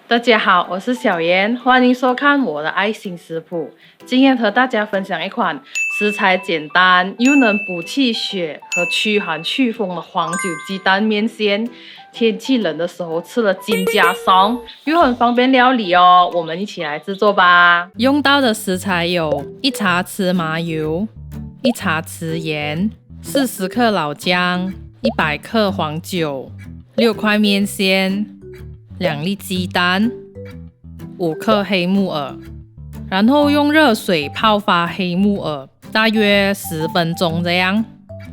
大家好，我是小妍，欢迎收看我的爱心食谱。今天和大家分享一款食材简单又能补气血和驱寒祛风的黄酒鸡蛋面线。天气冷的时候吃了金加爽，又很方便料理哦。我们一起来制作吧。用到的食材有1茶匙麻油、1茶匙盐、40克老姜、100克黄酒、6块面线、2粒鸡蛋、5克黑木耳，然后用热水泡发黑木耳，大约10分钟这样。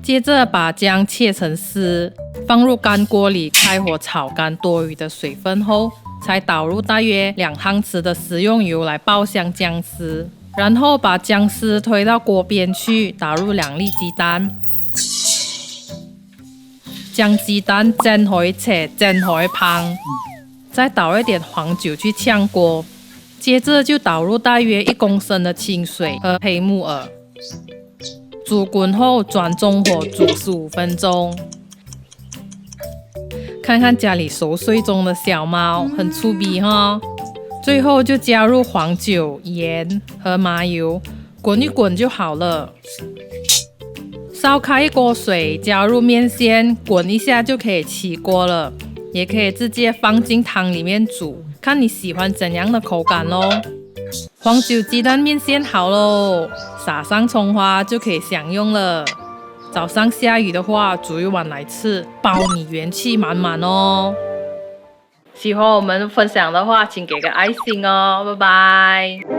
接着把姜切成丝，放入干锅里，开火炒干多余的水分后，才倒入大约2汤匙的食用油来爆香姜丝，然后把姜丝推到锅边去，打入2粒鸡蛋，将鸡蛋煎开且煎开香，再倒一点黄酒去炝锅，接着就倒入大约1公升的清水和黑木耳，煮滚后转中火煮15分钟。看看家里熟睡中的小猫，很粗鄙哈。最后就加入黄酒、盐和麻油，滚一滚就好了。烧开一锅水，加入面线，滚一下就可以起锅了。也可以直接放进汤里面煮，看你喜欢怎样的口感咯。黄酒鸡蛋面线好咯，撒上葱花就可以享用了。早上下雨的话，煮一碗来吃，包你元气满满哦。喜欢我们分享的话，请给个爱心哦，拜拜。